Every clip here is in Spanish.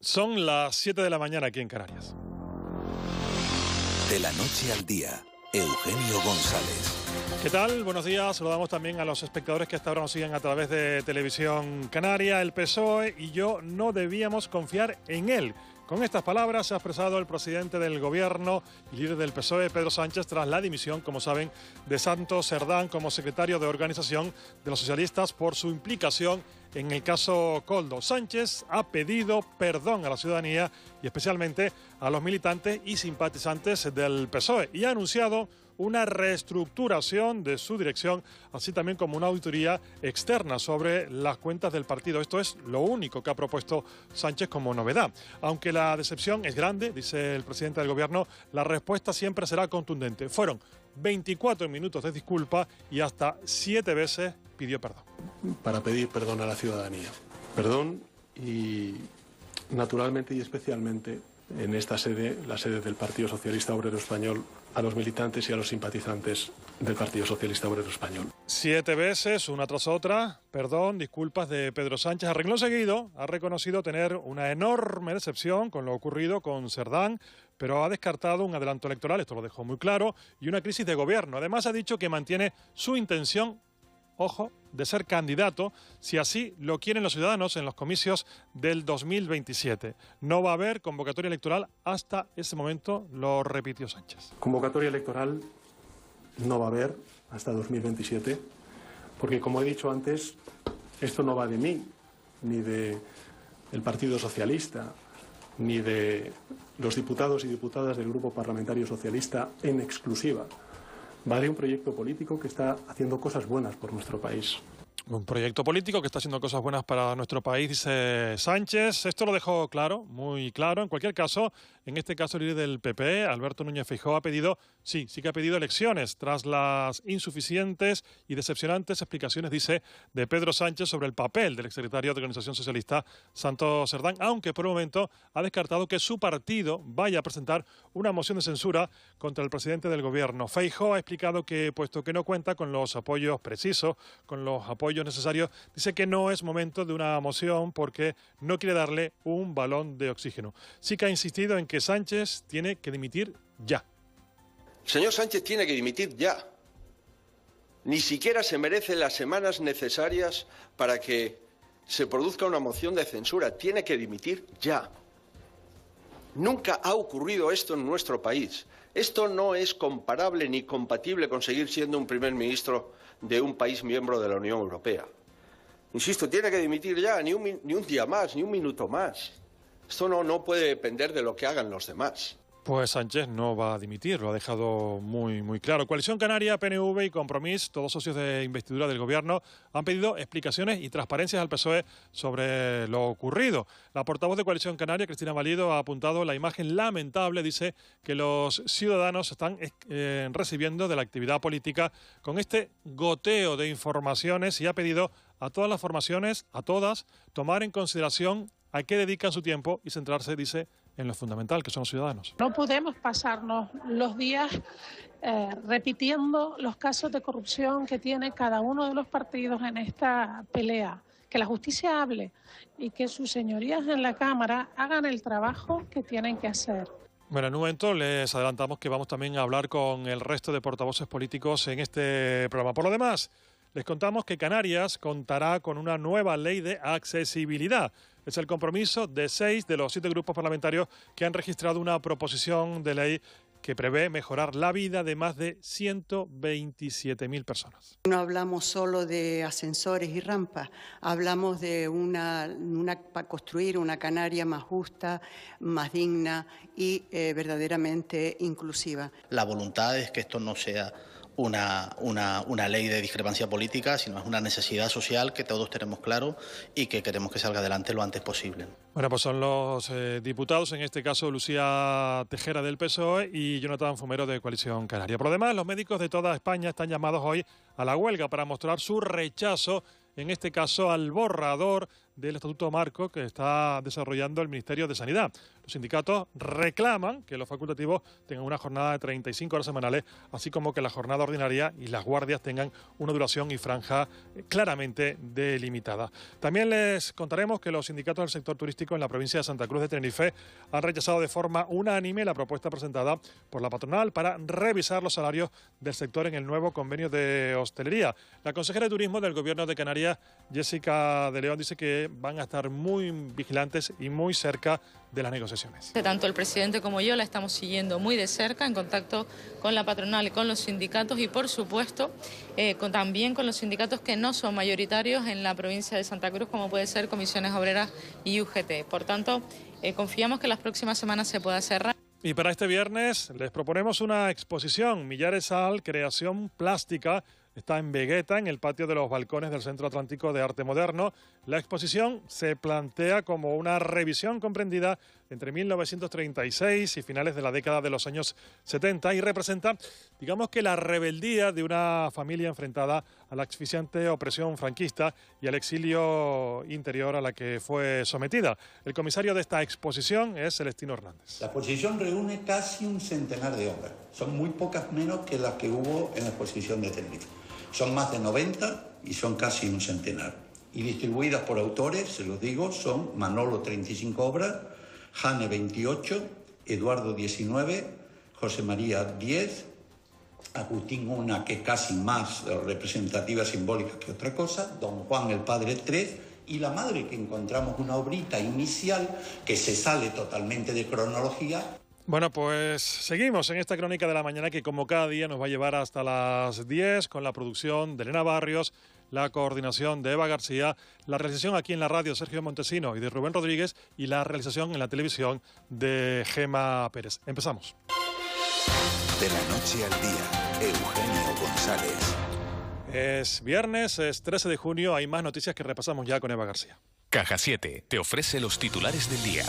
Son las 7 de la mañana aquí en Canarias. De la noche al día, Eugenio González. ¿Qué tal? Buenos días. Saludamos también a los espectadores que hasta ahora nos siguen a través de Televisión Canaria. El PSOE y yo no debíamos confiar en él. Con estas palabras se ha expresado el presidente del Gobierno y líder del PSOE, Pedro Sánchez, tras la dimisión, como saben, de Santos Cerdán como secretario de organización de los socialistas por su implicación en el caso Koldo. Sánchez ha pedido perdón a la ciudadanía y especialmente a los militantes y simpatizantes del PSOE y ha anunciado una reestructuración de su dirección, así también como una auditoría externa sobre las cuentas del partido. Esto es lo único que ha propuesto Sánchez como novedad. Aunque la decepción es grande, dice el presidente del Gobierno, la respuesta siempre será contundente. Fueron 24 minutos de disculpa y hasta 7 veces pidió perdón. Para pedir perdón a la ciudadanía. Perdón y naturalmente y especialmente en esta sede, la sede del Partido Socialista Obrero Español, a los militantes y a los simpatizantes del Partido Socialista Obrero Español. 7 veces, una tras otra, perdón, disculpas de Pedro Sánchez. A renglón seguido ha reconocido tener una enorme decepción con lo ocurrido con Cerdán, pero ha descartado un adelanto electoral, esto lo dejó muy claro, y una crisis de gobierno. Además ha dicho que mantiene su intención, ojo, de ser candidato, si así lo quieren los ciudadanos en los comicios del 2027. No va a haber convocatoria electoral hasta ese momento, lo repitió Sánchez. Convocatoria electoral no va a haber hasta 2027, porque como he dicho antes, esto no va de mí, ni del Partido Socialista, ni de los diputados y diputadas del Grupo Parlamentario Socialista en exclusiva. Va de un proyecto político que está haciendo cosas buenas por nuestro país. Un proyecto político que está haciendo cosas buenas para nuestro país, dice Sánchez. Esto lo dejó claro, muy claro. En cualquier caso, en este caso el líder del PP, Alberto Núñez Feijóo, ha pedido, sí que ha pedido elecciones tras las insuficientes y decepcionantes explicaciones, dice, de Pedro Sánchez sobre el papel del exsecretario de Organización Socialista, Santos Cerdán, aunque por el momento ha descartado que su partido vaya a presentar una moción de censura contra el presidente del Gobierno. Feijóo ha explicado que, puesto que no cuenta con los apoyos precisos, con los apoyos necesarios, dice que no es momento de una moción porque no quiere darle un balón de oxígeno. Sí que ha insistido en que Sánchez tiene que dimitir ya. El señor Sánchez tiene que dimitir ya. Ni siquiera se merece las semanas necesarias para que se produzca una moción de censura. Tiene que dimitir ya. Nunca ha ocurrido esto en nuestro país. Esto no es comparable ni compatible con seguir siendo un primer ministro de un país miembro de la Unión Europea. Insisto, tiene que dimitir ya, ni un día más, ni un minuto más. Esto no puede depender de lo que hagan los demás. Pues Sánchez no va a dimitir, lo ha dejado muy claro. Coalición Canaria, PNV y Compromís, todos socios de investidura del Gobierno, han pedido explicaciones y transparencias al PSOE sobre lo ocurrido. La portavoz de Coalición Canaria, Cristina Valido, ha apuntado la imagen lamentable, dice, que los ciudadanos están recibiendo de la actividad política con este goteo de informaciones y ha pedido a todas las formaciones, a todas, tomar en consideración a qué dedican su tiempo y centrarse, dice, en lo fundamental, que son los ciudadanos. No podemos pasarnos los días repitiendo los casos de corrupción que tiene cada uno de los partidos en esta pelea. Que la justicia hable y que sus señorías en la Cámara hagan el trabajo que tienen que hacer. Bueno, en un momento les adelantamos que vamos también a hablar con el resto de portavoces políticos en este programa. Por lo demás, les contamos que Canarias contará con una nueva ley de accesibilidad. Es el compromiso de 6 de los 7 grupos parlamentarios que han registrado una proposición de ley que prevé mejorar la vida de más de 127.000 personas. No hablamos solo de ascensores y rampas, hablamos de para construir una Canaria más justa, más digna y verdaderamente inclusiva. La voluntad es que esto no sea una ley de discrepancia política, sino es una necesidad social que todos tenemos claro y que queremos que salga adelante lo antes posible. Bueno, pues son los diputados, en este caso Lucía Tejera del PSOE y Jonathan Fumero de Coalición Canaria. Por lo demás, los médicos de toda España están llamados hoy a la huelga para mostrar su rechazo, en este caso al borrador del Estatuto Marco que está desarrollando el Ministerio de Sanidad. Los sindicatos reclaman que los facultativos tengan una jornada de 35 horas semanales, así como que la jornada ordinaria y las guardias tengan una duración y franja claramente delimitada. También les contaremos que los sindicatos del sector turístico en la provincia de Santa Cruz de Tenerife han rechazado de forma unánime la propuesta presentada por la patronal para revisar los salarios del sector en el nuevo convenio de hostelería. La consejera de Turismo del Gobierno de Canarias, Jessica de León, dice que van a estar muy vigilantes y muy cerca de las negociaciones. Tanto el presidente como yo la estamos siguiendo muy de cerca, en contacto con la patronal y con los sindicatos y, por supuesto, también con los sindicatos que no son mayoritarios en la provincia de Santa Cruz, como puede ser Comisiones Obreras y UGT. Por tanto, confiamos que las próximas semanas se pueda cerrar. Y para este viernes les proponemos una exposición, Millares Sal, creación plástica. Está en Vegueta, en el patio de los balcones del Centro Atlántico de Arte Moderno. La exposición se plantea como una revisión comprendida entre 1936 y finales de la década de los años 70 y representa, digamos que la rebeldía de una familia enfrentada a la asfixiante opresión franquista y al exilio interior a la que fue sometida. El comisario de esta exposición es Celestino Hernández. La exposición reúne casi un centenar de obras. Son muy pocas menos que las que hubo en la exposición de Tenerife. Son más de 90 y son casi un centenar. Y distribuidas por autores, se los digo, son Manolo 35 obras, Jane 28, Eduardo 19, José María 10, Agustín una que es casi más representativa, simbólica que otra cosa, Don Juan el Padre 3 y la Madre, que encontramos una obrita inicial que se sale totalmente de cronología. Bueno, pues seguimos en esta crónica de la mañana que como cada día nos va a llevar hasta las 10 con la producción de Elena Barrios, la coordinación de Eva García, la realización aquí en la radio Sergio Montesino y de Rubén Rodríguez y la realización en la televisión de Gema Pérez. Empezamos. De la noche al día, Eugenio González. Es viernes, es 13 de junio, hay más noticias que repasamos ya con Eva García. Caja 7 te ofrece los titulares del día.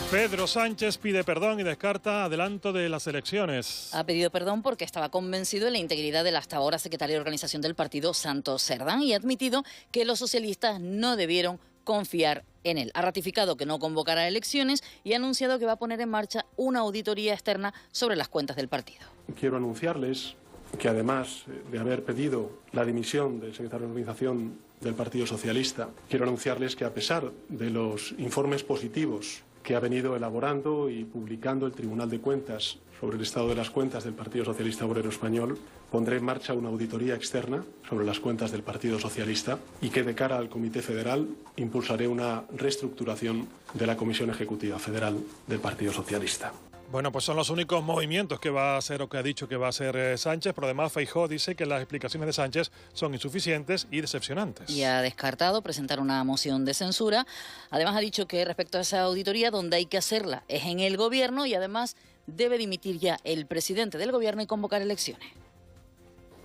Pedro Sánchez pide perdón y descarta adelanto de las elecciones. Ha pedido perdón porque estaba convencido de la integridad del hasta ahora secretario de organización del partido, Santos Cerdán, y ha admitido que los socialistas no debieron confiar en él. Ha ratificado que no convocará elecciones y ha anunciado que va a poner en marcha una auditoría externa sobre las cuentas del partido. Quiero anunciarles que además de haber pedido la dimisión del secretario de organización del Partido Socialista, quiero anunciarles que a pesar de los informes positivos que ha venido elaborando y publicando el Tribunal de Cuentas sobre el estado de las cuentas del Partido Socialista Obrero Español, pondré en marcha una auditoría externa sobre las cuentas del Partido Socialista y que de cara al Comité Federal impulsaré una reestructuración de la Comisión Ejecutiva Federal del Partido Socialista. Bueno, pues son los únicos movimientos que va a hacer o que ha dicho que va a hacer Sánchez, pero además Feijóo dice que las explicaciones de Sánchez son insuficientes y decepcionantes. Y ha descartado presentar una moción de censura. Además ha dicho que respecto a esa auditoría, donde hay que hacerla es en el Gobierno y además debe dimitir ya el presidente del Gobierno y convocar elecciones.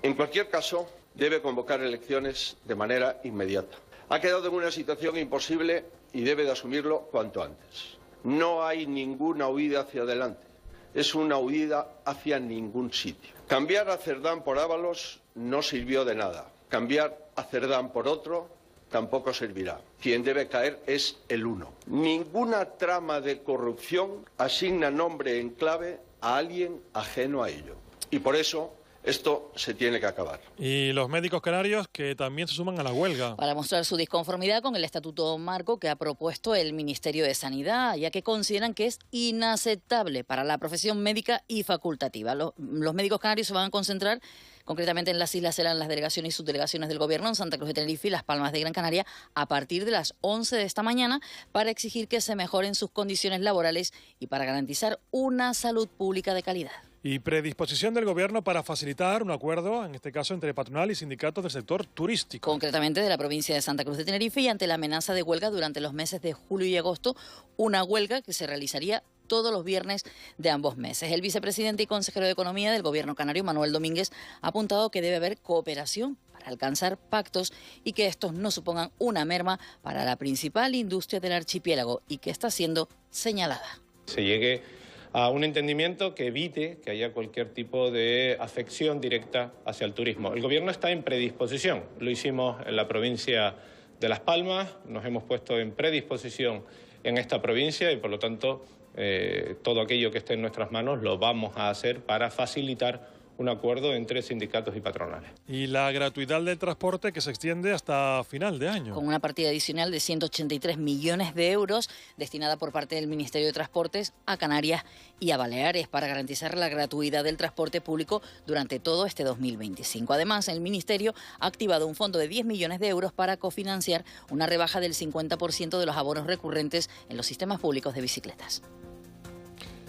En cualquier caso, debe convocar elecciones de manera inmediata. Ha quedado en una situación imposible y debe de asumirlo cuanto antes. No hay ninguna huida hacia adelante, es una huida hacia ningún sitio. Cambiar a Cerdán por Ábalos no sirvió de nada. Cambiar a Cerdán por otro tampoco servirá. Quien debe caer es el uno. Ninguna trama de corrupción asigna nombre en clave a alguien ajeno a ello. Y por eso esto se tiene que acabar. Y los médicos canarios que también se suman a la huelga. Para mostrar su disconformidad con el Estatuto Marco que ha propuesto el Ministerio de Sanidad, ya que consideran que es inaceptable para la profesión médica y facultativa. Los médicos canarios se van a concentrar concretamente en las islas, serán las delegaciones y subdelegaciones del Gobierno en Santa Cruz de Tenerife y Las Palmas de Gran Canaria a partir de las 11 de esta mañana para exigir que se mejoren sus condiciones laborales y para garantizar una salud pública de calidad. Y predisposición del Gobierno para facilitar un acuerdo, en este caso entre patronal y sindicatos del sector turístico. Concretamente de la provincia de Santa Cruz de Tenerife y ante la amenaza de huelga durante los meses de julio y agosto, una huelga que se realizaría todos los viernes de ambos meses. El vicepresidente y consejero de Economía del Gobierno canario, Manuel Domínguez, ha apuntado que debe haber cooperación para alcanzar pactos y que estos no supongan una merma para la principal industria del archipiélago y que está siendo señalada. Se llegue a un entendimiento que evite que haya cualquier tipo de afección directa hacia el turismo. El Gobierno está en predisposición. Lo hicimos en la provincia de Las Palmas. Nos hemos puesto en predisposición en esta provincia y, por lo tanto, todo aquello que esté en nuestras manos lo vamos a hacer para facilitar un acuerdo entre sindicatos y patronales. Y la gratuidad del transporte que se extiende hasta final de año. Con una partida adicional de 183 millones de euros destinada por parte del Ministerio de Transportes a Canarias y a Baleares para garantizar la gratuidad del transporte público durante todo este 2025. Además, el Ministerio ha activado un fondo de 10 millones de euros para cofinanciar una rebaja del 50% de los abonos recurrentes en los sistemas públicos de bicicletas.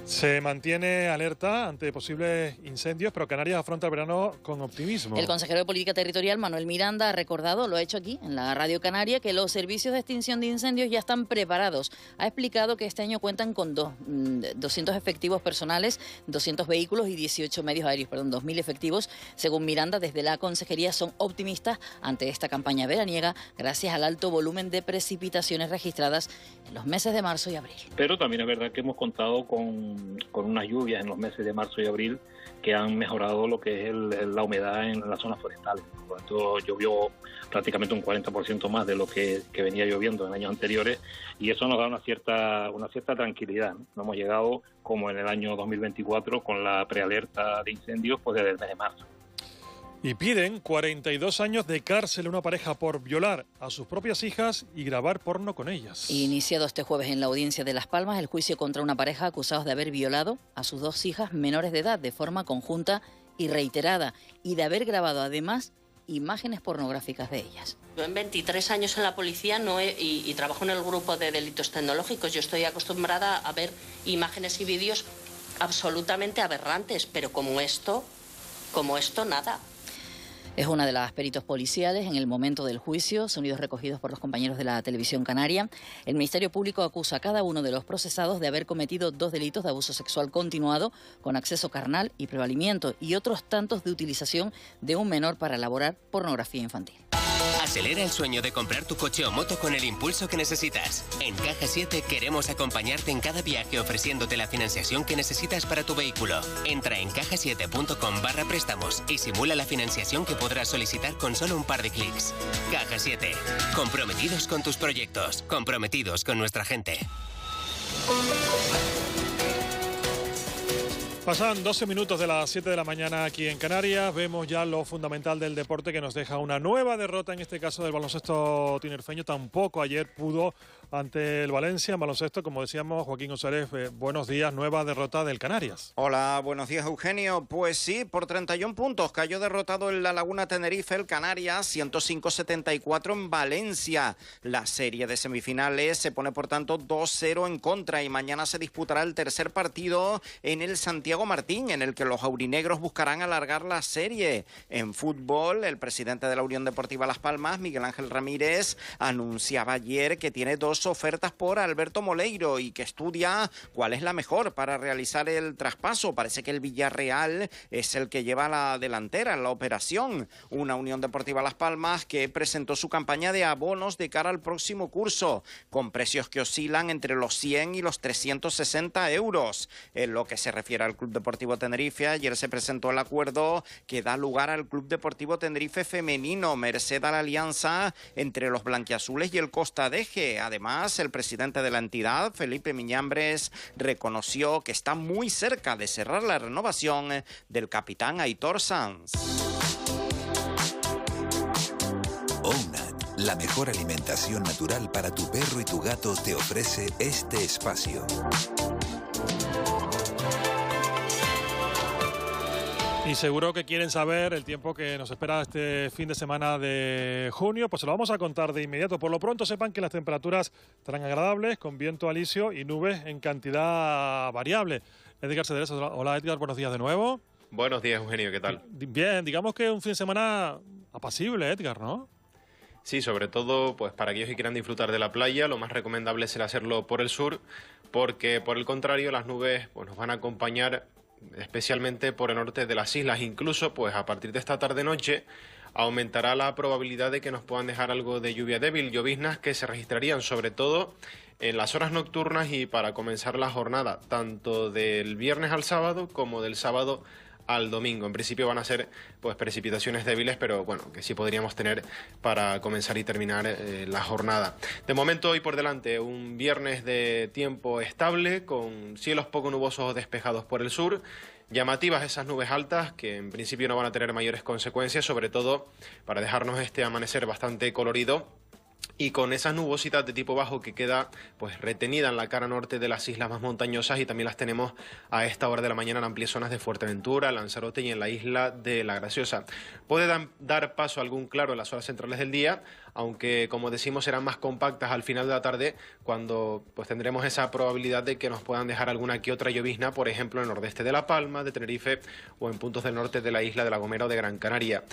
Se mantiene alerta ante posibles incendios, pero Canarias afronta el verano con optimismo. El consejero de Política Territorial, Manuel Miranda, ha recordado, lo ha hecho aquí en la Radio Canaria, que los servicios de extinción de incendios ya están preparados. Ha explicado que este año cuentan con 200 efectivos personales, 200 vehículos y 18 medios aéreos, 2.000 efectivos. Según Miranda, desde la consejería son optimistas ante esta campaña veraniega gracias al alto volumen de precipitaciones registradas en los meses de marzo y abril. Pero también es verdad que hemos contado con unas lluvias en los meses de marzo y abril que han mejorado lo que es la humedad en las zonas forestales. Por lo tanto, llovió prácticamente un 40% más de lo que venía lloviendo en años anteriores y eso nos da una cierta tranquilidad, ¿no? No hemos llegado como en el año 2024 con la prealerta de incendios pues desde el mes de marzo. Y piden 42 años de cárcel a una pareja por violar a sus propias hijas y grabar porno con ellas. Iniciado este jueves en la audiencia de Las Palmas el juicio contra una pareja acusados de haber violado a sus 2 hijas menores de edad de forma conjunta y reiterada y de haber grabado además imágenes pornográficas de ellas. Yo en 23 años en la policía y trabajo en el grupo de delitos tecnológicos. Yo estoy acostumbrada a ver imágenes y vídeos absolutamente aberrantes, pero como esto nada. Es una de las peritos policiales en el momento del juicio, sonidos recogidos por los compañeros de la televisión canaria. El Ministerio Público acusa a cada uno de los procesados de haber cometido 2 delitos de abuso sexual continuado con acceso carnal y prevalimiento y otros tantos de utilización de un menor para elaborar pornografía infantil. Acelera el sueño de comprar tu coche o moto con el impulso que necesitas. En Caja 7 queremos acompañarte en cada viaje ofreciéndote la financiación que necesitas para tu vehículo. Entra en cajasiete.com/préstamos y simula la financiación que podrás solicitar con solo un par de clics. Caja 7. Comprometidos con tus proyectos. Comprometidos con nuestra gente. Pasan 12 minutos de las 7 de la mañana aquí en Canarias. Vemos ya lo fundamental del deporte que nos deja una nueva derrota, en este caso del baloncesto tinerfeño. Tampoco ayer pudo ante el Valencia en baloncesto, como decíamos. Joaquín González, buenos días, nueva derrota del Canarias. Hola, buenos días, Eugenio. Pues sí, por 31 puntos cayó derrotado en La Laguna Tenerife el Canarias, 105-74 en Valencia. La serie de semifinales se pone por tanto 2-0 en contra y mañana se disputará el tercer partido en el Santiago Martín, en el que los aurinegros buscarán alargar la serie. En fútbol, el presidente de la Unión Deportiva Las Palmas, Miguel Ángel Ramírez, anunciaba ayer que tiene 2 ofertas por Alberto Moleiro y que estudia cuál es la mejor para realizar el traspaso. Parece que el Villarreal es el que lleva la delantera en la operación. Una Unión Deportiva Las Palmas que presentó su campaña de abonos de cara al próximo curso, con precios que oscilan entre los 100 y los 360 euros. En lo que se refiere al Club Deportivo Tenerife, ayer se presentó el acuerdo que da lugar al Club Deportivo Tenerife femenino, merced a la alianza entre los blanquiazules y el Costa Deje. Además, el presidente de la entidad, Felipe Miñambres, reconoció que está muy cerca de cerrar la renovación del capitán Aitor Sanz. Ounan, la mejor alimentación natural para tu perro y tu gato, te ofrece este espacio. Y seguro que quieren saber el tiempo que nos espera este fin de semana de junio, pues se lo vamos a contar de inmediato. Por lo pronto sepan que las temperaturas estarán agradables, con viento alisio y nubes en cantidad variable. Edgar Cederes, hola Edgar, buenos días de nuevo. Buenos días, Eugenio, ¿qué tal? Bien, digamos que un fin de semana apacible, Edgar, ¿no? Sí, sobre todo pues para aquellos que quieran disfrutar de la playa, lo más recomendable será hacerlo por el sur, porque por el contrario las nubes pues nos van a acompañar especialmente por el norte de las islas. Incluso pues a partir de esta tarde-noche aumentará la probabilidad de que nos puedan dejar algo de lluvia débil, lloviznas que se registrarían sobre todo en las horas nocturnas y para comenzar la jornada, tanto del viernes al sábado como del sábado al domingo. En principio van a ser pues precipitaciones débiles, pero bueno, que sí podríamos tener para comenzar y terminar la jornada. De momento, hoy por delante, un viernes de tiempo estable, con cielos poco nubosos o despejados por el sur. Llamativas esas nubes altas, que en principio no van a tener mayores consecuencias, sobre todo para dejarnos este amanecer bastante colorido, y con esa nubosidad de tipo bajo que queda pues retenida en la cara norte de las islas más montañosas, y también las tenemos a esta hora de la mañana en amplias zonas de Fuerteventura, Lanzarote y en la isla de La Graciosa. Puede dar paso a algún claro en las horas centrales del día, aunque como decimos serán más compactas al final de la tarde, cuando pues tendremos esa probabilidad de que nos puedan dejar alguna que otra llovizna, por ejemplo en el nordeste de La Palma, de Tenerife o en puntos del norte de la isla de La Gomera o de Gran Canaria.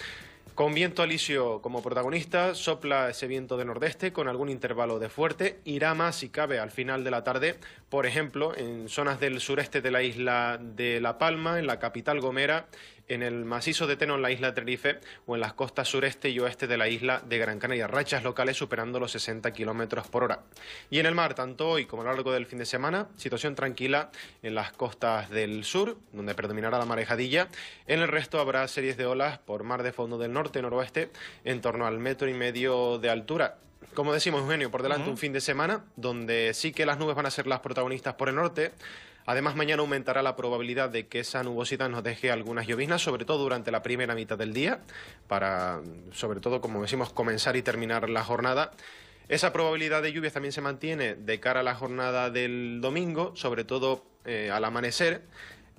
Con viento alisio como protagonista, sopla ese viento de nordeste con algún intervalo de fuerte, irá más si cabe al final de la tarde, por ejemplo, en zonas del sureste de la isla de La Palma, en la capital Gomera, en el macizo de Teno en la isla de Tenerife o en las costas sureste y oeste de la isla de Gran Canaria, rachas locales superando los 60 kilómetros por hora. Y en el mar, tanto hoy como a lo largo del fin de semana, situación tranquila en las costas del sur, donde predominará la marejadilla. En el resto habrá series de olas por mar de fondo del norte-noroeste en torno al 1,5 metros de altura. Como decimos, Eugenio, por delante un fin de semana donde sí que las nubes van a ser las protagonistas por el norte. Además, mañana aumentará la probabilidad de que esa nubosidad nos deje algunas lloviznas, sobre todo durante la primera mitad del día, para, sobre todo, como decimos, comenzar y terminar la jornada. Esa probabilidad de lluvias también se mantiene de cara a la jornada del domingo, sobre todo al amanecer.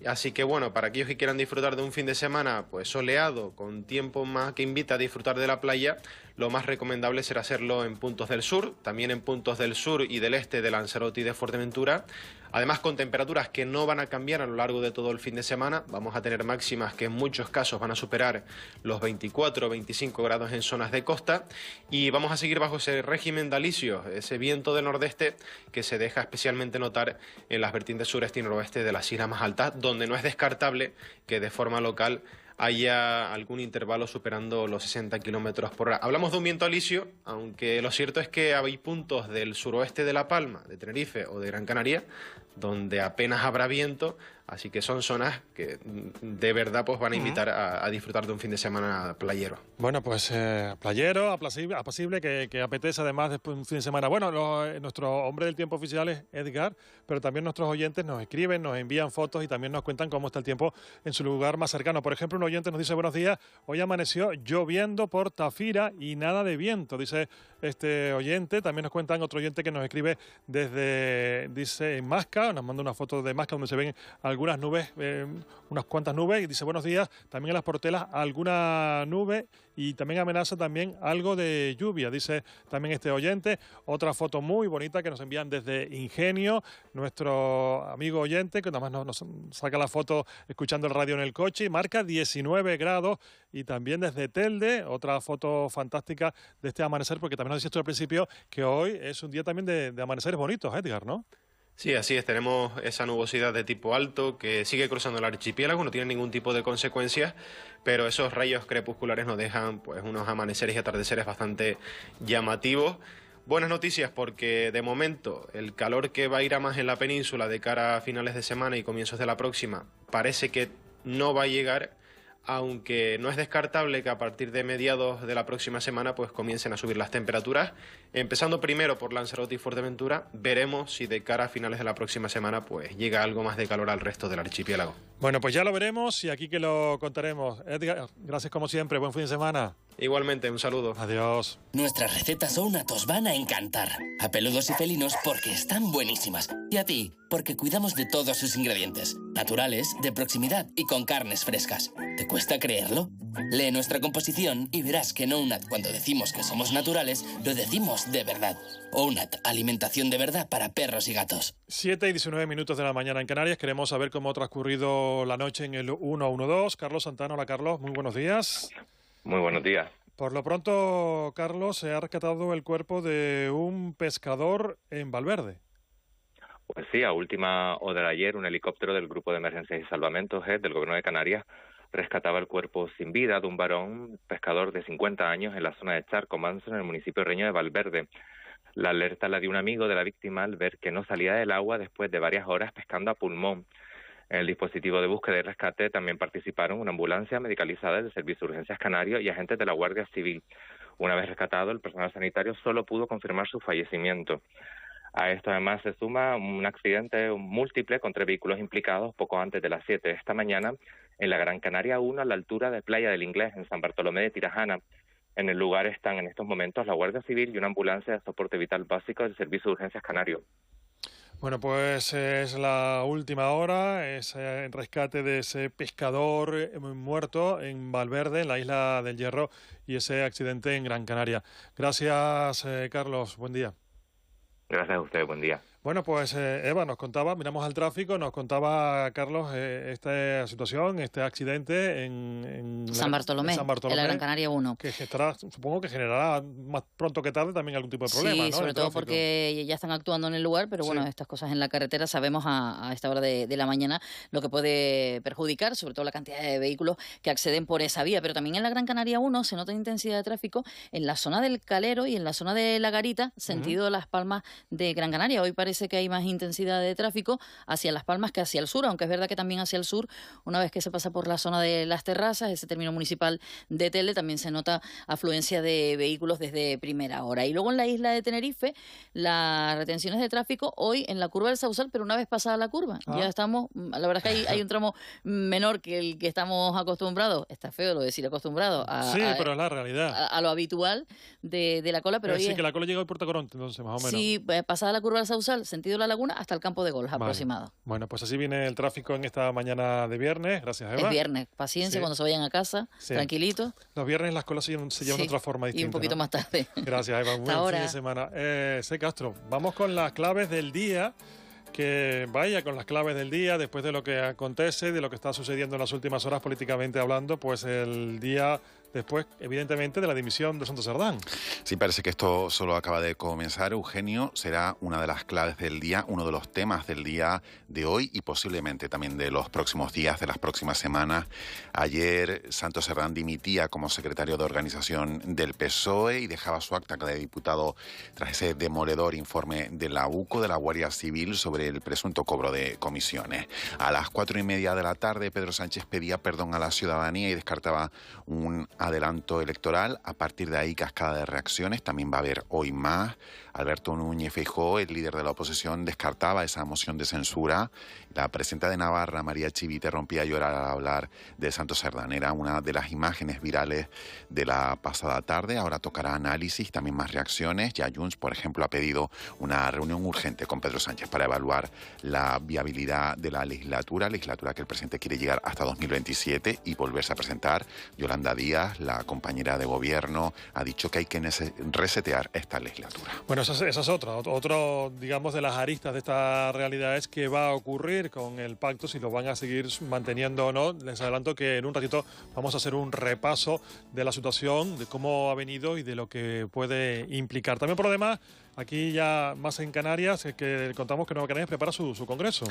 Así que bueno, para aquellos que quieran disfrutar de un fin de semana pues soleado, con tiempo más que invita a disfrutar de la playa, lo más recomendable será hacerlo en puntos del sur, también en puntos del sur y del este de Lanzarote y de Fuerteventura. Además, con temperaturas que no van a cambiar a lo largo de todo el fin de semana, vamos a tener máximas que en muchos casos van a superar los 24 o 25 grados en zonas de costa, y vamos a seguir bajo ese régimen de alisio, ese viento de nordeste que se deja especialmente notar en las vertientes sureste y noroeste de las islas más altas, donde no es descartable que de forma local haya algún intervalo superando los 60 kilómetros por hora. Hablamos de un viento alisio, aunque lo cierto es que hay puntos del suroeste de La Palma, de Tenerife o de Gran Canaria, donde apenas habrá viento, así que son zonas que de verdad pues van a invitar a disfrutar de un fin de semana playero. Bueno, pues playero, apacible, que apetece además después de un fin de semana. Bueno, nuestro hombre del tiempo oficial es Edgar, pero también nuestros oyentes nos escriben, nos envían fotos y también nos cuentan cómo está el tiempo en su lugar más cercano. Por ejemplo, un oyente nos dice: buenos días, hoy amaneció lloviendo por Tafira y nada de viento, dice este oyente. También nos cuentan otro oyente que nos escribe desde, dice, en Masca, nos manda una foto de Masca donde se ven algunas nubes, unas cuantas nubes, y dice: buenos días, también en las Portelas alguna nube y también amenaza también algo de lluvia, dice también este oyente. Otra foto muy bonita que nos envían desde Ingenio, nuestro amigo oyente, que nada más nos saca la foto escuchando el radio en el coche, y marca 19 grados, y también desde Telde, otra foto fantástica de este amanecer, porque también nos decías tú al principio que hoy es un día también de amaneceres bonitos, Edgar, ¿no? Sí, así es. Tenemos esa nubosidad de tipo alto que sigue cruzando el archipiélago, no tiene ningún tipo de consecuencias, pero esos rayos crepusculares nos dejan pues unos amaneceres y atardeceres bastante llamativos. Buenas noticias, porque de momento el calor que va a ir a más en la península de cara a finales de semana y comienzos de la próxima parece que no va a llegar, aunque no es descartable que a partir de mediados de la próxima semana pues comiencen a subir las temperaturas, empezando primero por Lanzarote y Fuerteventura. Veremos si de cara a finales de la próxima semana pues llega algo más de calor al resto del archipiélago. Bueno, pues ya lo veremos y aquí que lo contaremos. Edgar, gracias como siempre, buen fin de semana. Igualmente, un saludo. Adiós. Nuestras recetas Ounat os van a encantar. A peludos y felinos porque están buenísimas. Y a ti, porque cuidamos de todos sus ingredientes. Naturales, de proximidad y con carnes frescas. ¿Te cuesta creerlo? Lee nuestra composición y verás que en Ounat, cuando decimos que somos naturales, lo decimos de verdad. Ounat, alimentación de verdad para perros y gatos. 7:19 de la mañana en Canarias. Queremos saber cómo ha transcurrido la noche en el 112. Carlos Santana, hola Carlos, muy buenos días. Muy buenos días. Por lo pronto, Carlos, se ha rescatado el cuerpo de un pescador en Valverde. Pues sí, a última hora de ayer, un helicóptero del Grupo de Emergencias y Salvamentos del Gobierno de Canarias rescataba el cuerpo sin vida de un varón pescador de 50 años en la zona de Charco Manso, en el municipio reño de Valverde. La alerta la dio un amigo de la víctima al ver que no salía del agua después de varias horas pescando a pulmón. En el dispositivo de búsqueda y rescate también participaron una ambulancia medicalizada del Servicio de Urgencias Canario y agentes de la Guardia Civil. Una vez rescatado, el personal sanitario solo pudo confirmar su fallecimiento. A esto además se suma un accidente múltiple con 3 vehículos implicados poco antes de las 7 de esta mañana en la Gran Canaria 1 a la altura de Playa del Inglés, en San Bartolomé de Tirajana. En el lugar están en estos momentos la Guardia Civil y una ambulancia de soporte vital básico del Servicio de Urgencias Canario. Bueno, pues es la última hora, es el rescate de ese pescador muerto en Valverde, en la isla del Hierro, y ese accidente en Gran Canaria. Gracias, Carlos. Buen día. Gracias a usted. Buen día. Bueno, pues Eva nos contaba, miramos al tráfico, nos contaba Carlos esta situación, este accidente en San Bartolomé, en la Gran Canaria 1. Que estará, supongo que generará más pronto que tarde también algún tipo de problema, sí, ¿no? sobre todo porque ya están actuando en el lugar, pero bueno, estas cosas en la carretera sabemos a esta hora de la mañana lo que puede perjudicar, sobre todo la cantidad de vehículos que acceden por esa vía. Pero también en la Gran Canaria 1 se nota intensidad de tráfico en la zona del Calero y en la zona de La Garita, sentido Las Palmas de Gran Canaria. Hoy parece que hay más intensidad de tráfico hacia Las Palmas que hacia el sur, aunque es verdad que también hacia el sur, una vez que se pasa por la zona de Las Terrazas, ese término municipal de Tele, también se nota afluencia de vehículos desde primera hora. Y luego en la isla de Tenerife, las retenciones de tráfico hoy en la curva del Sausal, pero una vez pasada la curva. Ya estamos, la verdad es que hay un tramo menor que el que estamos acostumbrados, está feo lo de decir acostumbrados, pero es la realidad. A lo habitual de la cola, pero que la cola llega hoy por Tacoronte, entonces más o menos. Sí, pasada la curva del Sausal, sentido La Laguna, hasta el campo de golf aproximado. Bueno, pues así viene el tráfico en esta mañana de viernes. Gracias, Eva. Es viernes, paciencia cuando se vayan a casa, tranquilitos. Los viernes las colas se llevan de otra forma distinta. Y un poquito más tarde. Gracias, Eva. Buen fin de semana. C. Castro, vamos con las claves del día. Que vaya con las claves del día, después de lo que acontece, de lo que está sucediendo en las últimas horas políticamente hablando, pues el día después, evidentemente, de la dimisión de Santos Cerdán. Sí, parece que esto solo acaba de comenzar. Eugenio, será una de las claves del día, uno de los temas del día de hoy y posiblemente también de los próximos días, de las próximas semanas. Ayer Santos Cerdán dimitía como secretario de organización del PSOE y dejaba su acta de diputado tras ese demoledor informe de la UCO, de la Guardia Civil, sobre el presunto cobro de comisiones. A las 4:30 de la tarde, Pedro Sánchez pedía perdón a la ciudadanía y descartaba un adelanto electoral. A partir de ahí, cascada de reacciones. También va a haber hoy más. Alberto Núñez Feijóo, el líder de la oposición, descartaba esa moción de censura. La presidenta de Navarra, María Chivite, rompía a llorar al hablar de Santos Cerdán. Era una de las imágenes virales de la pasada tarde. Ahora tocará análisis, también más reacciones. Ya Junts, por ejemplo, ha pedido una reunión urgente con Pedro Sánchez para evaluar la viabilidad de la legislatura que el presidente quiere llegar hasta 2027 y volverse a presentar. Yolanda Díaz, la compañera de gobierno, ha dicho que hay que resetear esta legislatura. Bueno, esa es otro, digamos, de las aristas de esta realidad es que va a ocurrir con el pacto, si lo van a seguir manteniendo o no. Les adelanto que en un ratito vamos a hacer un repaso de la situación, de cómo ha venido y de lo que puede implicar. También por lo demás, aquí ya más en Canarias, que contamos que Nueva Canarias prepara su congreso.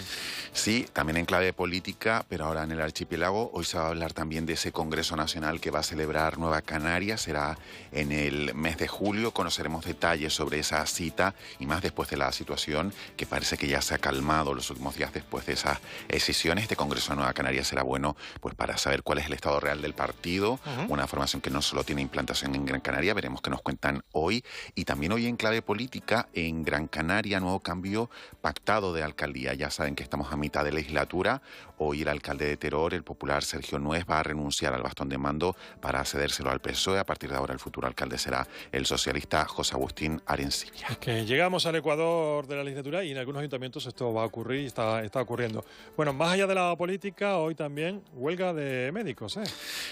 Sí, también en clave política, pero ahora en el archipiélago. Hoy se va a hablar también de ese congreso nacional que va a celebrar Nueva Canarias. Será en el mes de julio. Conoceremos detalles sobre esa cita y más después de la situación que parece que ya se ha calmado los últimos días después de esas decisiones. Este congreso de Nueva Canarias será bueno pues para saber cuál es el estado real del partido. Una formación que no solo tiene implantación en Gran Canaria. Veremos qué nos cuentan hoy. Y también hoy en clave política, en Gran Canaria, nuevo cambio pactado de alcaldía. Ya saben que estamos a mitad de legislatura. Hoy el alcalde de Teror, el popular Sergio Nuez, va a renunciar al bastón de mando para cedérselo al PSOE. A partir de ahora el futuro alcalde será el socialista José Agustín Arencibia. Es que llegamos al Ecuador de la legislatura y en algunos ayuntamientos esto va a ocurrir y está ocurriendo. Bueno, más allá de la política, hoy también huelga de médicos, ¿eh?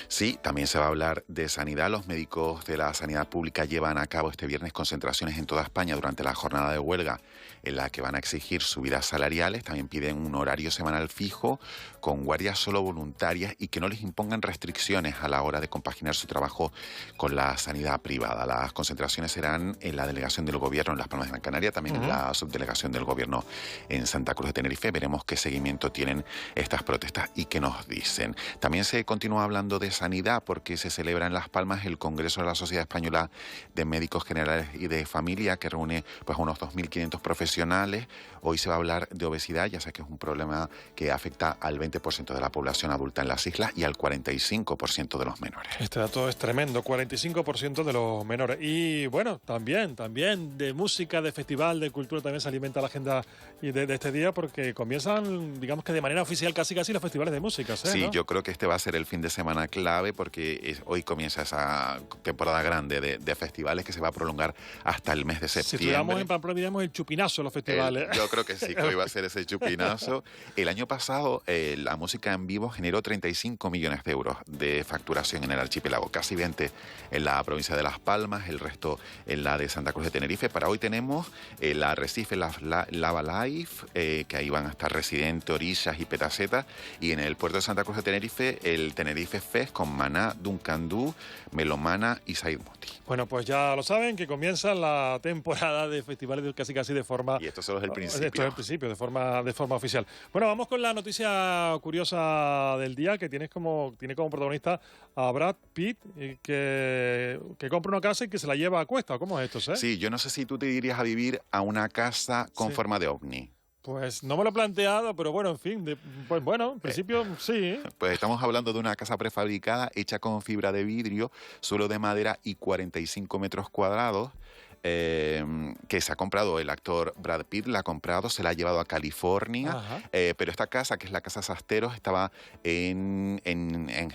Sí, también se va a hablar de sanidad. Los médicos de la sanidad pública llevan a cabo este viernes concentraciones en toda España durante la jornada de huelga, en la que van a exigir subidas salariales. También piden un horario semanal fijo con guardias solo voluntarias y que no les impongan restricciones a la hora de compaginar su trabajo con la sanidad privada. Las concentraciones serán en la delegación del gobierno en Las Palmas de Gran Canaria, también en la subdelegación del gobierno en Santa Cruz de Tenerife. Veremos qué seguimiento tienen estas protestas y qué nos dicen. También se continúa hablando de sanidad porque se celebra en Las Palmas el Congreso de la Sociedad Española de Médicos Generales y de Familia, que reúne pues unos 2.500 profesionales. Hoy se va a hablar de obesidad, ya sé que es un problema que afecta al 20% de la población adulta en las islas y al 45% de los menores. Este dato es tremendo, 45% de los menores. Y bueno, también de música, de festival, de cultura, también se alimenta la agenda de este día, porque comienzan, digamos que de manera oficial, casi los festivales de música. Sí, ¿no? yo creo que este va a ser el fin de semana clave, porque hoy comienza esa temporada grande de festivales que se va a prolongar hasta el mes de septiembre. Si estuviéramos en Pamplona, diríamos el chupinazo de los festivales. Yo creo que sí, que hoy va a ser ese chupinazo. El año pasado, la música en vivo generó 35 millones de euros de facturación en el archipiélago, casi 20 en la provincia de Las Palmas, el resto en la de Santa Cruz de Tenerife. Para hoy tenemos la Arrecife, Lava Life, que ahí van a estar Residente, Orillas y Petaceta, y en el puerto de Santa Cruz de Tenerife, el Tenerife Fest con Maná, Duncan Du, Melomana y Said Moti. Bueno, pues ya lo saben, que comienza la temporada de festivales casi de forma... Y esto solo es el principio. Esto es el principio, de forma oficial. Bueno, vamos con la noticia curiosa del día, que tiene como protagonista a Brad Pitt, que compra una casa y que se la lleva a cuesta. ¿Cómo es esto? Sí, yo no sé si tú te irías a vivir a una casa con forma de ovni. Pues no me lo he planteado, pero bueno, en fin, en principio sí. Pues estamos hablando de una casa prefabricada hecha con fibra de vidrio, suelo de madera y 45 metros cuadrados. Que se ha comprado el actor Brad Pitt, la ha comprado, se la ha llevado a California, pero esta casa, que es la Casa Sasteros, estaba en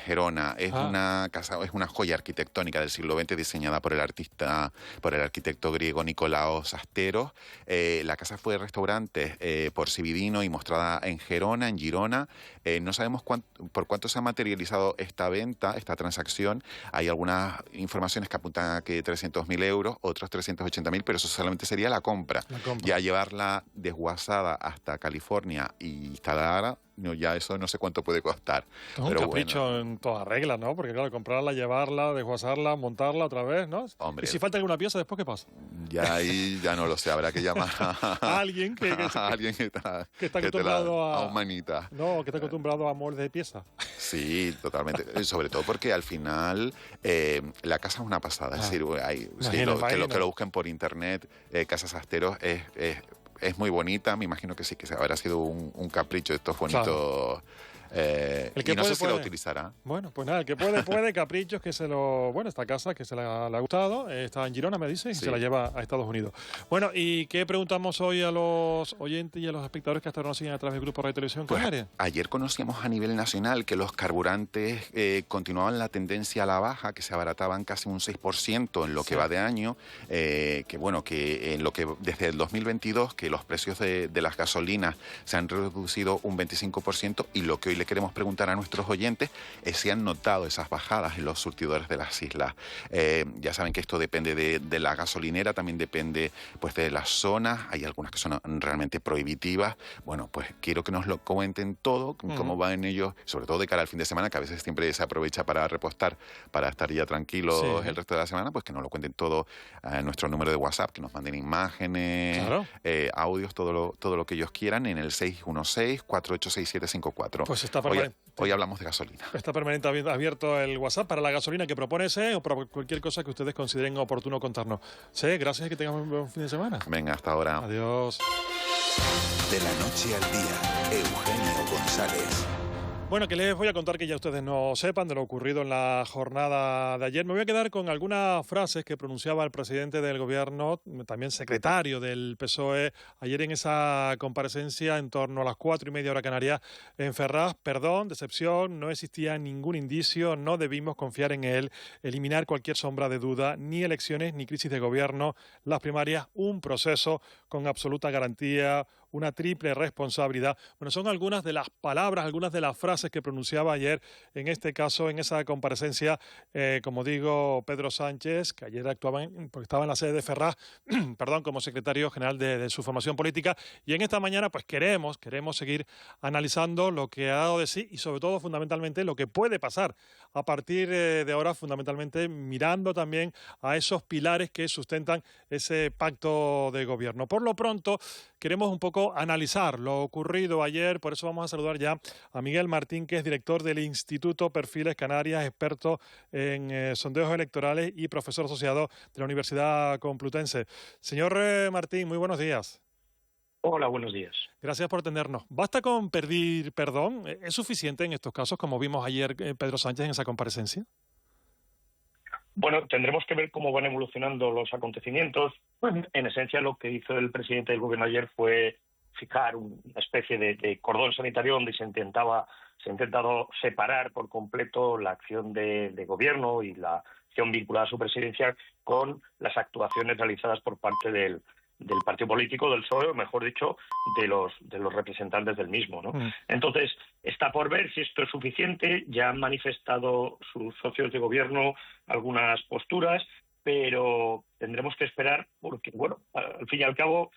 Gerona. Es una casa, es una joya arquitectónica del siglo XX diseñada por el arquitecto griego Nicolaos Sasteros. La casa fue restaurante por Cividino y mostrada en Gerona, en Girona. No sabemos por cuánto se ha materializado esta venta, esta transacción. Hay algunas informaciones que apuntan a que 300.000 euros, otros 380.000, pero eso solamente sería la compra. Ya llevarla desguazada hasta California y instalarla, no, ya eso no sé cuánto puede costar. Es un capricho en toda regla, ¿no? Porque claro, comprarla, llevarla, desguazarla, montarla otra vez, ¿no? Hombre, y si falta alguna pieza, ¿después qué pasa? Ya ahí ya no lo sé, habrá que llamar a alguien que está acostumbrado a un manita. No, que está acostumbrado a moldes de pieza. Sí, totalmente. Sobre todo porque al final la casa es una pasada. Es decir, que lo busquen por internet, Casa Sasteros es muy bonita. Me imagino que sí, que habrá sido un capricho de estos bonitos. Claro. El que y no puede, sé si lo utilizará. Bueno, pues nada, el que puede, caprichos que se lo... Bueno, esta casa que se le ha gustado, está en Girona, me dice, y se la lleva a Estados Unidos. Bueno, ¿y qué preguntamos hoy a los oyentes y a los espectadores que hasta ahora nos siguen a través del Grupo Radio Televisión Canaria? Pues, ayer conocíamos a nivel nacional que los carburantes continuaban la tendencia a la baja, que se abarataban casi un 6% en lo que va de año, que en lo que desde el 2022, que los precios de las gasolinas se han reducido un 25%, y lo que hoy le queremos preguntar a nuestros oyentes es si han notado esas bajadas en los surtidores de las islas. Ya saben que esto depende de la gasolinera, también depende pues de las zonas, hay algunas que son realmente prohibitivas. Bueno, pues quiero que nos lo comenten todo, cómo van ellos, sobre todo de cara al fin de semana, que a veces siempre se aprovecha para repostar, para estar ya tranquilos el resto de la semana, pues que nos lo cuenten todo a nuestro número de WhatsApp, que nos manden imágenes, audios, todo lo que ellos quieran en el 616-486754. Pues está hoy hablamos de gasolina. Está permanente abierto el WhatsApp para la gasolina que propone o para cualquier cosa que ustedes consideren oportuno contarnos. Gracias y que tengan un buen fin de semana. Venga, hasta ahora. Adiós. De la noche al día, Eugenio González. Bueno, que les voy a contar que ya ustedes no sepan de lo ocurrido en la jornada de ayer. Me voy a quedar con algunas frases que pronunciaba el presidente del Gobierno, también secretario del PSOE, ayer en esa comparecencia en torno a las 4:30 hora Canarias en Ferraz. Perdón, decepción, no existía ningún indicio, no debimos confiar en él, eliminar cualquier sombra de duda, ni elecciones ni crisis de gobierno, las primarias, un proceso con absoluta garantía, una triple responsabilidad. Bueno, son algunas de las palabras, algunas de las frases que pronunciaba ayer, en este caso, en esa comparecencia, como digo, Pedro Sánchez, que ayer porque estaba en la sede de Ferraz, como secretario general de su formación política, y en esta mañana pues queremos seguir analizando lo que ha dado de sí y sobre todo, fundamentalmente, lo que puede pasar a partir de ahora, fundamentalmente mirando también a esos pilares que sustentan ese pacto de gobierno. Por lo pronto, queremos un poco poco analizar lo ocurrido ayer. Por eso vamos a saludar ya a Miguel Martín, que es director del Instituto Perfiles Canarias, experto en sondeos electorales y profesor asociado de la Universidad Complutense. Señor Martín, muy buenos días. Hola, buenos días. Gracias por atendernos. ¿Basta con pedir perdón? ¿Es suficiente en estos casos, como vimos ayer Pedro Sánchez en esa comparecencia? Bueno, tendremos que ver cómo van evolucionando los acontecimientos. Bueno, en esencia, lo que hizo el presidente del gobierno ayer fue fijar una especie de cordón sanitario donde se ha intentado separar por completo la acción de gobierno y la acción vinculada a su presidencia con las actuaciones realizadas por parte del partido político, del PSOE, o mejor dicho, de los representantes del mismo, ¿no? Entonces, está por ver si esto es suficiente. Ya han manifestado sus socios de gobierno algunas posturas, pero tendremos que esperar porque, bueno, al fin y al cabo,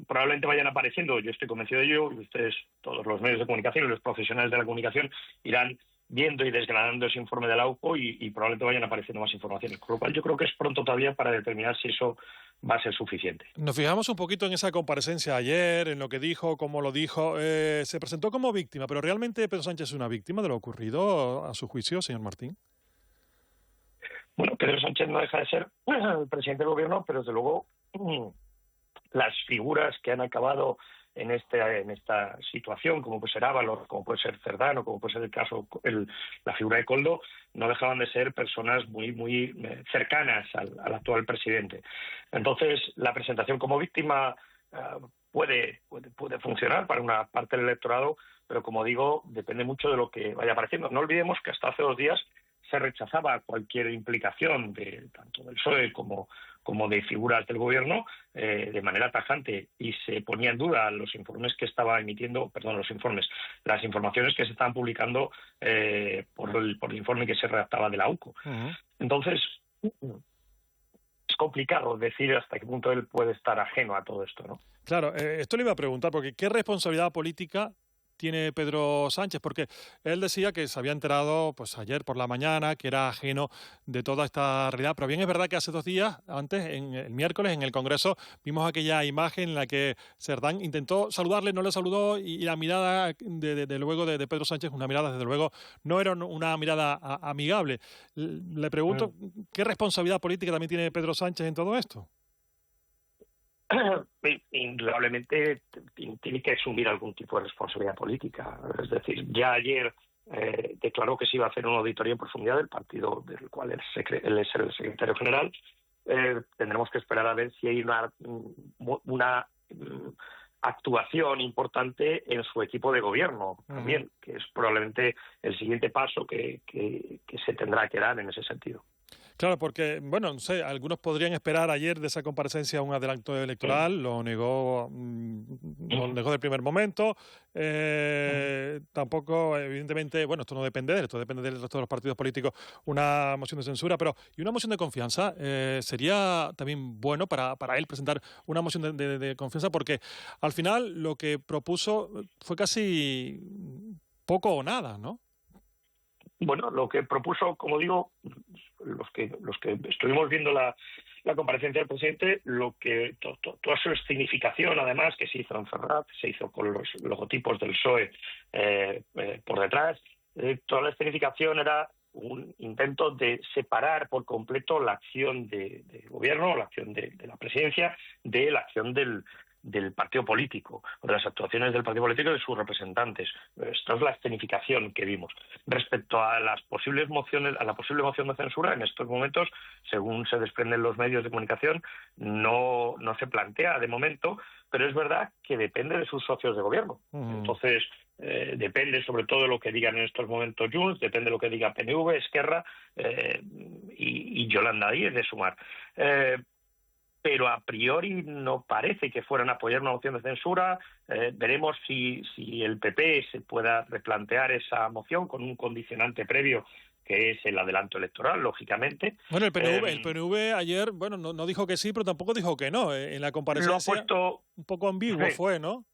probablemente vayan apareciendo, yo estoy convencido de ello, y ustedes, todos los medios de comunicación y los profesionales de la comunicación, irán viendo y desgranando ese informe de la AUCO y probablemente vayan apareciendo más informaciones. Con lo cual yo creo que es pronto todavía para determinar si eso va a ser suficiente. Nos fijamos un poquito en esa comparecencia ayer, en lo que dijo, cómo lo dijo. Se presentó como víctima, pero ¿realmente Pedro Sánchez es una víctima de lo ocurrido a su juicio, señor Martín? Bueno, Pedro Sánchez no deja de ser el presidente del gobierno, pero desde luego las figuras que han acabado en esta situación, como puede ser Ábalos, como puede ser Cerdán, como puede ser el caso, la figura de Koldo, no dejaban de ser personas muy cercanas al actual presidente. Entonces, la presentación como víctima puede funcionar para una parte del electorado, pero como digo, depende mucho de lo que vaya apareciendo. No olvidemos que hasta hace 2 días se rechazaba cualquier implicación tanto del PSOE como de figuras del gobierno de manera tajante, y se ponía en duda los informes que estaba emitiendo, las informaciones que se estaban publicando por el informe que se redactaba de la AUCO. Entonces, es complicado decir hasta qué punto él puede estar ajeno a todo esto, ¿no? Claro, esto le iba a preguntar, porque ¿qué responsabilidad política tiene Pedro Sánchez? Porque él decía que se había enterado pues ayer por la mañana, que era ajeno de toda esta realidad, pero bien es verdad que hace 2 días, antes, el miércoles, en el Congreso, vimos aquella imagen en la que Cerdán intentó saludarle, no le saludó, y la mirada de Pedro Sánchez, una mirada desde luego, no era una mirada amigable. Le pregunto, ¿qué responsabilidad política también tiene Pedro Sánchez en todo esto? Indudablemente tiene que asumir algún tipo de responsabilidad política. Es decir, ya ayer declaró que se iba a hacer una auditoría en profundidad del partido del cual él es el secretario general. Tendremos que esperar a ver si hay una actuación importante en su equipo de gobierno también, que es probablemente el siguiente paso que se tendrá que dar en ese sentido. Claro, porque, bueno, no sé, algunos podrían esperar ayer de esa comparecencia un adelanto electoral, lo negó del primer momento. Tampoco, evidentemente, bueno, esto no depende de él, esto depende del resto de los partidos políticos, una moción de censura, pero ¿y una moción de confianza? Sería también bueno para él presentar una moción de confianza, porque al final lo que propuso fue casi poco o nada, ¿no? Bueno, lo que propuso, como digo, los que estuvimos viendo la comparecencia del presidente, toda su escenificación, además, que se hizo en Ferraz, se hizo con los logotipos del PSOE por detrás, toda la escenificación era un intento de separar por completo la acción de gobierno, la acción de la presidencia, de la acción del partido político, o de las actuaciones del partido político y de sus representantes. Esta es la escenificación que vimos. Respecto a las posibles mociones, a la posible moción de censura, en estos momentos, según se desprenden los medios de comunicación, no se plantea de momento, pero es verdad que depende de sus socios de gobierno. Entonces, depende sobre todo de lo que digan en estos momentos Junts, depende de lo que diga PNV, Esquerra y Yolanda Díez de Sumar. Pero a priori no parece que fueran a apoyar una moción de censura. Veremos si el PP se pueda replantear esa moción con un condicionante previo, que es el adelanto electoral, lógicamente. Bueno, el PNV ayer, bueno, no dijo que sí, pero tampoco dijo que no. En la comparecencia un poco ambiguo fue, ¿no?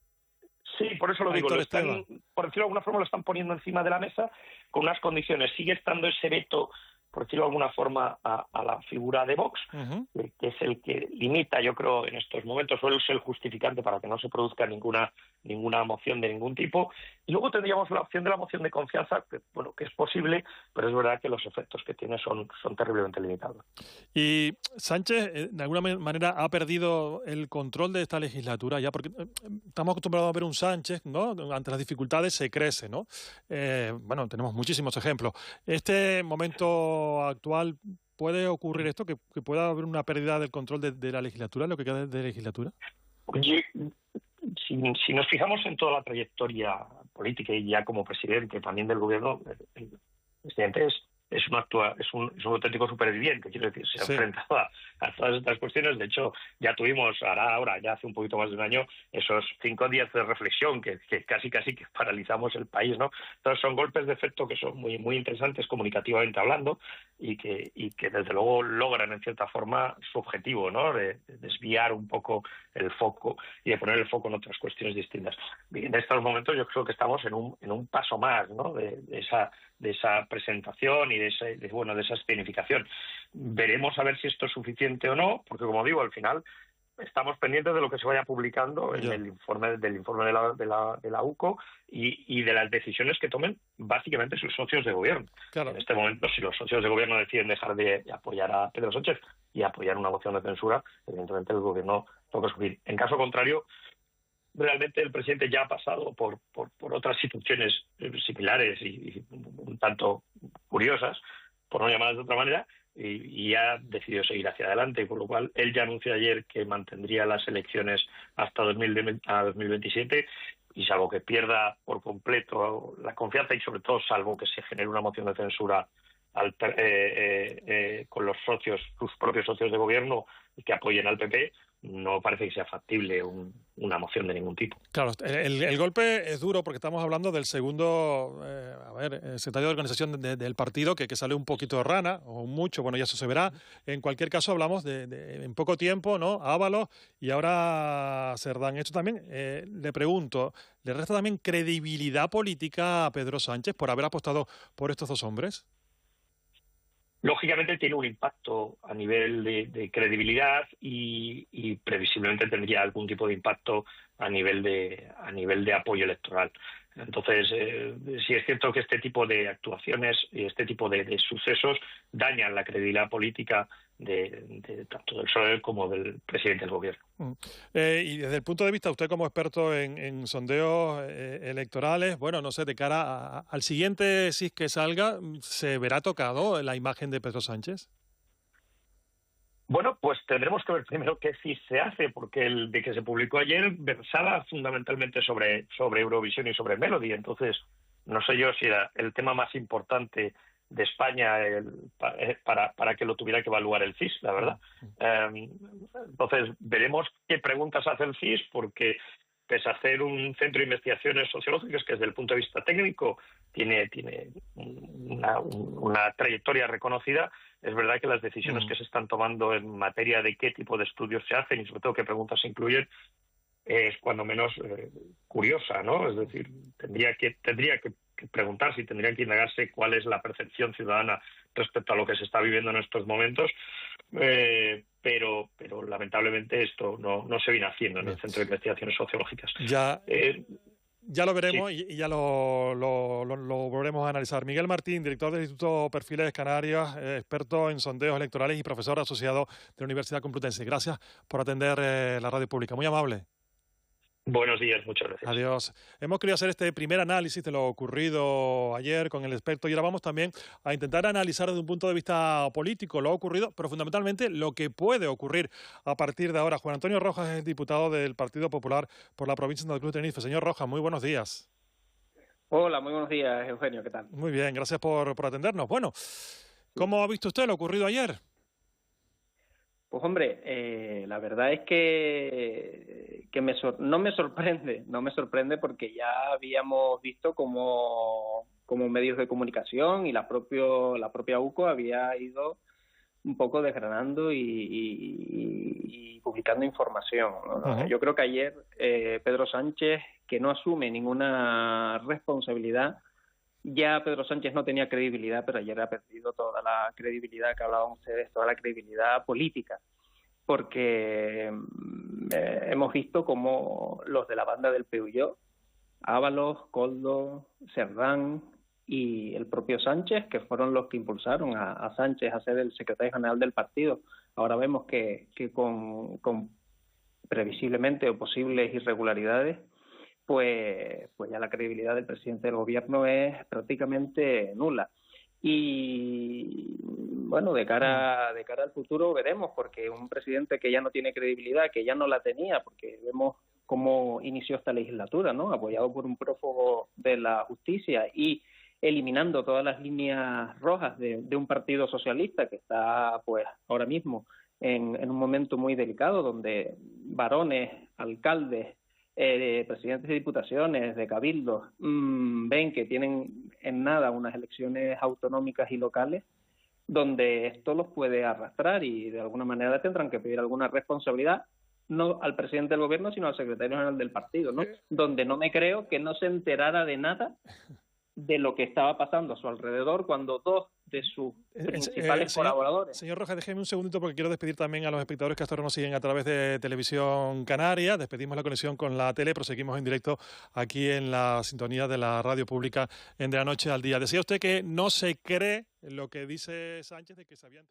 Sí, por eso lo digo. Por decirlo de alguna forma, lo están poniendo encima de la mesa con unas condiciones. Sigue estando ese veto por decirlo de alguna forma, a la figura de Vox, que es el que limita, yo creo, en estos momentos, suele ser el justificante para que no se produzca ninguna moción de ningún tipo. Y luego tendríamos la opción de la moción de confianza, que es posible, pero es verdad que los efectos que tiene son terriblemente limitados. Y Sánchez, de alguna manera, ha perdido el control de esta legislatura ya, porque estamos acostumbrados a ver un Sánchez, ¿no? Ante las dificultades se crece, ¿no? Bueno, tenemos muchísimos ejemplos. Este momento actual, ¿puede ocurrir esto? ¿Que pueda haber una pérdida del control de la legislatura, lo que queda de legislatura? Oye, si nos fijamos en toda la trayectoria política y ya como presidente también del gobierno, el presidente es un auténtico superviviente, quiero decir, se ha enfrentado a todas estas cuestiones. De hecho, ya tuvimos, ya hace un poquito más de un año, esos 5 días de reflexión que casi que paralizamos el país, ¿no? Entonces son golpes de efecto que son muy, muy interesantes comunicativamente hablando y que desde luego logran en cierta forma su objetivo, ¿no? De desviar un poco el foco y de poner el foco en otras cuestiones distintas. En estos momentos yo creo que estamos en un paso más, ¿no? de esa presentación y de esa escenificación. Veremos a ver si esto es suficiente o no, porque como digo, al final estamos pendientes de lo que se vaya publicando en el informe de la UCO y de las decisiones que tomen básicamente sus socios de gobierno. Claro. En este momento, si los socios de gobierno deciden dejar de apoyar a Pedro Sánchez y apoyar una moción de censura, evidentemente el gobierno toca subir. En caso contrario, realmente el presidente ya ha pasado por otras situaciones similares y un tanto curiosas, por no llamarlas de otra manera, y ha decidido seguir hacia adelante, por lo cual él ya anunció ayer que mantendría las elecciones hasta 2027 y salvo que pierda por completo la confianza y sobre todo salvo que se genere una moción de censura con sus propios socios de gobierno y que apoyen al PP, no parece que sea factible una moción de ningún tipo. Claro, el golpe es duro porque estamos hablando del segundo secretario de organización del partido que sale un poquito de rana, o mucho, bueno, ya eso se verá. En cualquier caso hablamos de en poco tiempo, ¿no? Ábalos y ahora Cerdán. Esto también, le pregunto, ¿le resta también credibilidad política a Pedro Sánchez por haber apostado por estos dos hombres? Lógicamente tiene un impacto a nivel de credibilidad y previsiblemente tendría algún tipo de impacto a nivel de apoyo electoral. Entonces, sí es cierto que este tipo de actuaciones y este tipo de sucesos dañan la credibilidad política de tanto del PSOE como del presidente del gobierno. Y desde el punto de vista, usted como experto en sondeos electorales, bueno, no sé, de cara al siguiente CIS que salga, ¿se verá tocado la imagen de Pedro Sánchez? Bueno, pues tendremos que ver primero qué CIS se hace, porque el de que se publicó ayer versaba fundamentalmente sobre Eurovisión y sobre Melody. Entonces, no sé yo si era el tema más importante de España para que lo tuviera que evaluar el CIS, la verdad. Entonces, veremos qué preguntas hace el CIS, porque pese a ser un centro de investigaciones sociológicas que desde el punto de vista técnico tiene una trayectoria reconocida, es verdad que las decisiones que se están tomando en materia de qué tipo de estudios se hacen y sobre todo qué preguntas se incluyen es cuando menos curiosa, ¿no? Es decir, tendría que preguntarse y tendría que indagarse cuál es la percepción ciudadana respecto a lo que se está viviendo en estos momentos, pero lamentablemente esto no se viene haciendo en el Centro de Investigaciones Sociológicas. Ya lo veremos, sí. Y ya lo volveremos a analizar. Miguel Martín, director del Instituto Perfiles Canarias, experto en sondeos electorales y profesor asociado de la Universidad Complutense. Gracias por atender la radio pública. Muy amable. Buenos días, muchas gracias. Adiós. Hemos querido hacer este primer análisis de lo ocurrido ayer con el experto y ahora vamos también a intentar analizar desde un punto de vista político lo ocurrido, pero fundamentalmente lo que puede ocurrir a partir de ahora. Juan Antonio Rojas es el diputado del Partido Popular por la provincia de Santa Cruz de Tenerife. Señor Rojas, muy buenos días. Hola, muy buenos días, Eugenio, ¿qué tal? Muy bien, gracias por atendernos. Bueno, ¿cómo ha visto usted lo ocurrido ayer? Pues hombre, la verdad es que no me sorprende porque ya habíamos visto como medios de comunicación y la propia UCO había ido un poco desgranando y publicando información, ¿no? Uh-huh. Yo creo que ayer Pedro Sánchez, que no asume ninguna responsabilidad, ya Pedro Sánchez no tenía credibilidad, pero ayer ha perdido toda la credibilidad que hablaban ustedes, toda la credibilidad política, porque hemos visto como los de la banda del Peuyó, Ábalos, Koldo, Cerdán y el propio Sánchez, que fueron los que impulsaron a Sánchez a ser el secretario general del partido, ahora vemos que con previsiblemente o posibles irregularidades, pues ya la credibilidad del presidente del gobierno es prácticamente nula. Y bueno, de cara al futuro veremos, porque un presidente que ya no tiene credibilidad, que ya no la tenía, porque vemos cómo inició esta legislatura, ¿no? Apoyado por un prófugo de la justicia y eliminando todas las líneas rojas de un partido socialista que está pues ahora mismo en un momento muy delicado, donde varones, alcaldes, presidentes de diputaciones, de cabildos, ven que tienen en nada unas elecciones autonómicas y locales, donde esto los puede arrastrar y de alguna manera tendrán que pedir alguna responsabilidad, no al presidente del gobierno, sino al secretario general del partido, ¿no? Donde no me creo que no se enterara de nada de lo que estaba pasando a su alrededor cuando dos de sus principales colaboradores. Señor Rojas, déjeme un segundito porque quiero despedir también a los espectadores que hasta ahora nos siguen a través de Televisión Canaria. Despedimos la conexión con la tele, proseguimos en directo aquí en la sintonía de la radio pública en De la Noche al Día. Decía usted que no se cree lo que dice Sánchez de que se habían...